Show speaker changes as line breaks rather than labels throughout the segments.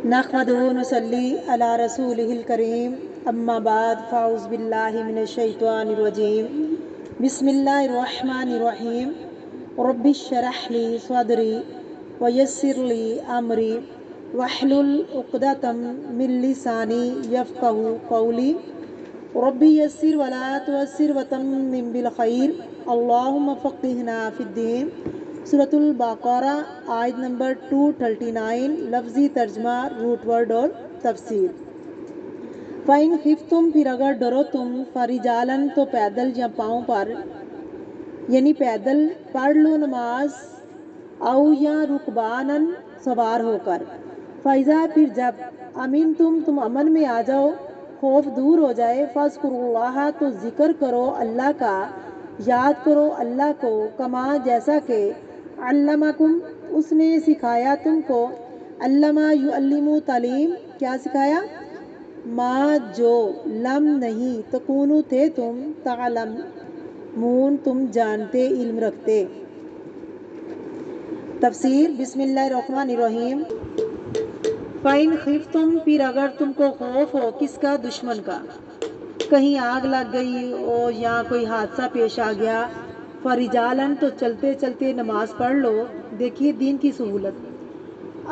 نحمدہ ونصلی علی رسولہ الکریم اما بعد فاعوذ باللہ من الشیطان الرجیم بسم اللہ الرحمن الرحیم رب اشرح لی صدری ویسر لی امری واحلل عقدۃ من لسانی یفقہوا قولی رب یسر ولا تعسر وتمم بالخیر اللہم فقہنا فی الدین۔ سورۃ البقرہ آیت نمبر 239، لفظی ترجمہ، روٹ ورڈ اور تفسیر۔ فَإِنْ خِفْتُمْ، پھر اگر ڈرو تم، فَرِجَالًا تو پیدل یا پاؤں پر، یعنی پیدل پڑھ لو نماز، او یا رکباناً سوار ہو کر، فَإِذَا، پھر جب، تم امن میں آ جاؤ، خوف دور ہو جائے، فَاذْكُرُوا اللَّهَ تو ذکر کرو اللہ کا، یاد کرو اللہ کو، کما جیسا کہ علمکم اس نے سکھایا تم کو، علمہ یعلم تعلیم، کیا سکھایا؟ ما جو، لم نہیں، تکونو تھے تم، تعلمون تم جانتے، علم رکھتے۔ تفسیر۔ بسم اللہ الرحمن الرحیم۔ فَإِنْ خِفْتُمْ، پھر اگر تم کو خوف ہو، کس کا؟ دشمن کا، کہیں آگ لگ گئی ہو یا کوئی حادثہ پیش آ گیا، فَرِجَالًا تو چلتے چلتے نماز پڑھ لو۔ دیکھیے دین کی سہولت،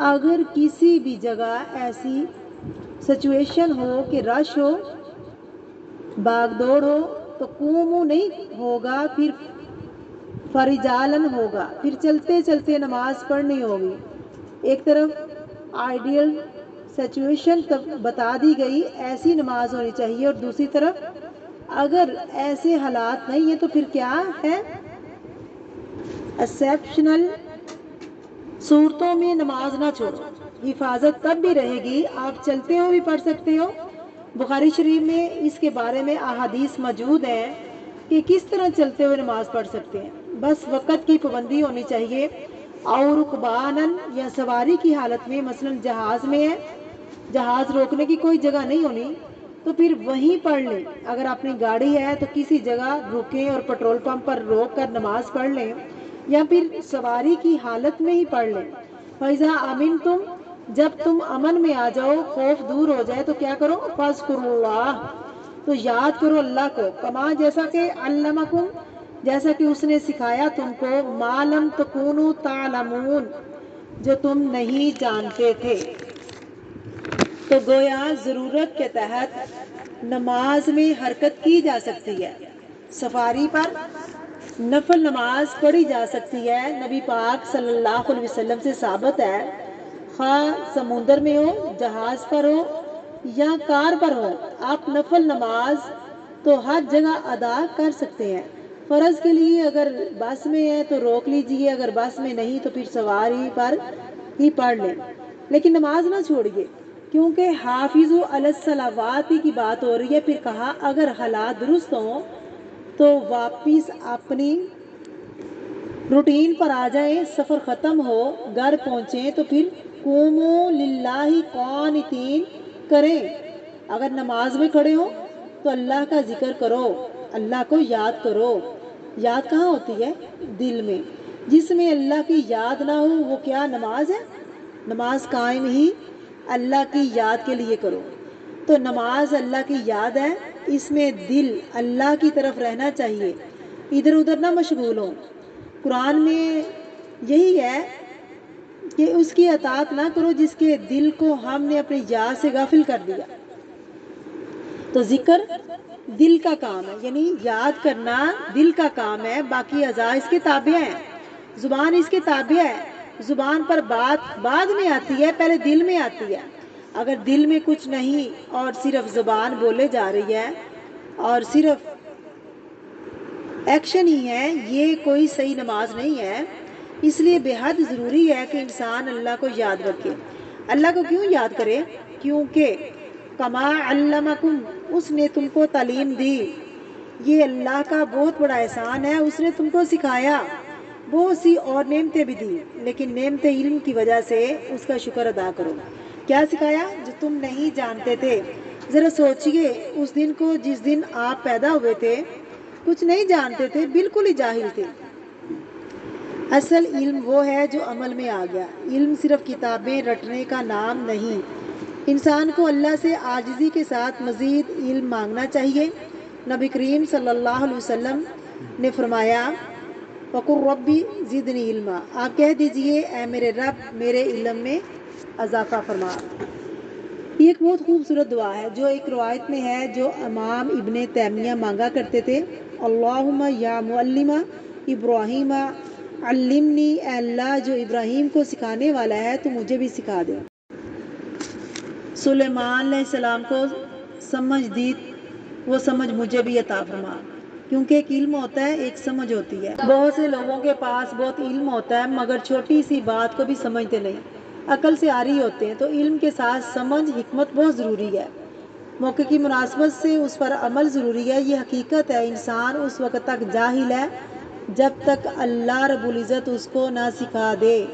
اگر کسی بھی جگہ ایسی سچویشن ہو کہ رش ہو، بھاگ دوڑ ہو، تو قوموا نہیں ہوگا، پھر فَرِجَالًا ہوگا، پھر چلتے چلتے نماز پڑھنی ہوگی۔ ایک طرف آئیڈیل سچویشن بتا دی گئی، ایسی نماز ہونی چاہیے، اور دوسری طرف اگر ایسے حالات نہیں ہیں تو پھر کیا ہے؟ ایکسیپشنل صورتوں میں نماز نہ چھوڑو، حفاظت تب بھی رہے گی، آپ چلتے ہو بھی پڑھ سکتے ہو۔ بخاری شریف میں اس کے بارے میں احادیث موجود ہیں کہ کس طرح چلتے ہوئے نماز پڑھ سکتے ہیں، بس وقت کی پابندی ہونی چاہیے، اور رکباناً یا سواری کی حالت میں، مثلا جہاز میں ہے، جہاز روکنے کی کوئی جگہ نہیں ہونی تو پھر وہیں پڑھ لیں، اگر اپنی گاڑی ہے تو کسی جگہ رکیں اور پیٹرول پمپ پر روک کر نماز پڑھ لیں، یا پھر سواری کی حالت میں ہی پڑھ لیں۔ فَإِذَا أَمِنْتُمْ، جب تم امن میں آ جاؤ، خوف دور ہو جائے تو کیا کرو؟ فَاذْكُرُوا اللَّهَ تو یاد کرو اللہ کو، کما جیسا کہ علمکم جیسا کہ اس نے سکھایا تم کو، ما لم تکونوا تعلمون جو تم نہیں جانتے تھے۔ تو گویا ضرورت کے تحت نماز میں حرکت کی جا سکتی ہے، سفاری پر نفل نماز پڑھی جا سکتی ہے، نبی پاک صلی اللہ علیہ وسلم سے ثابت ہے، خواہ سمندر میں ہو، جہاز پر ہو یا کار پر ہو، آپ نفل نماز تو ہر جگہ ادا کر سکتے ہیں۔ فرض کے لیے اگر بس میں ہے تو روک لیجئے، اگر بس میں نہیں تو پھر سواری پر ہی پڑھ لیں، لیکن نماز نہ چھوڑیے، کیونکہ حافظوا علی الصلوات کی بات ہو رہی ہے۔ پھر کہا اگر حالات درست ہوں تو واپس اپنی روٹین پر آ جائیں، سفر ختم ہو، گھر پہنچیں تو پھر قوموا للہ قانتین کریں۔ اگر نماز میں کھڑے ہوں تو اللہ کا ذکر کرو، اللہ کو یاد کرو۔ یاد کہاں ہوتی ہے؟ دل میں۔ جس میں اللہ کی یاد نہ ہو وہ کیا نماز ہے؟ نماز قائم ہی اللہ کی یاد کے لیے کرو۔ تو نماز اللہ کی یاد ہے، اس میں دل اللہ کی طرف رہنا چاہیے، ادھر ادھر نہ مشغول ہوں۔ قرآن میں یہی ہے کہ اس کی اطاعت نہ کرو جس کے دل کو ہم نے اپنی یاد سے غافل کر دیا۔ تو ذکر دل کا کام ہے، یعنی یاد کرنا دل کا کام ہے، باقی اعضاء اس کے تابع ہیں، زبان اس کے تابع ہے، زبان پر بات بعد میں آتی ہے، پہلے دل میں آتی ہے۔ اگر دل میں کچھ نہیں اور صرف زبان بولے جا رہی ہے اور صرف ایکشن ہی ہے، یہ کوئی صحیح نماز نہیں ہے۔ اس لیے بے حد ضروری ہے کہ انسان اللہ کو یاد رکھے۔ اللہ کو کیوں یاد کرے؟ کیونکہ کما علمکم اس نے تم کو تعلیم دی، یہ اللہ کا بہت بڑا احسان ہے، اس نے تم کو سکھایا، بہت سی اور نعمتیں بھی دی، لیکن نعمت علم کی وجہ سے اس کا شکر ادا کرو۔ کیا سکھایا؟ جو تم نہیں جانتے تھے۔ ذرا سوچئے اس دن کو جس دن آپ پیدا ہوئے تھے، کچھ نہیں جانتے تھے، بالکل ہی جاہل تھے، اصل علم وہ ہے جو عمل میں آ گیا۔ علم صرف کتابیں رٹنے کا نام نہیں۔ انسان کو اللہ سے عاجزی کے ساتھ مزید علم مانگنا چاہیے۔ نبی کریم صلی اللہ علیہ وسلم نے فرمایا وَقُلْ رَبِّ زِدْنِی عِلْمًا، آپ کہہ دیجئے اے میرے رب میرے علم میں اضافہ فرما۔ یہ ایک بہت خوبصورت دعا ہے جو ایک روایت میں ہے جو امام ابن تیمیہ مانگا کرتے تھے، اللہم یا معلم ابراہیم علمنی، اے اللہ جو ابراہیم کو سکھانے والا ہے تو مجھے بھی سکھا دے۔ سلیمان علیہ السلام کو سمجھ دی، وہ سمجھ مجھے بھی عطا فرما، کیونکہ ایک علم ہوتا ہے ایک سمجھ ہوتی ہے۔ بہت سے لوگوں کے پاس بہت علم ہوتا ہے مگر چھوٹی سی بات کو بھی سمجھتے نہیں، عقل سے عاری ہوتے ہیں۔ تو علم کے ساتھ سمجھ حکمت بہت ضروری ہے، موقع کی مناسبت سے اس پر عمل ضروری ہے۔ یہ حقیقت ہے انسان اس وقت تک جاہل ہے جب تک اللہ رب العزت اس کو نہ سکھا دے۔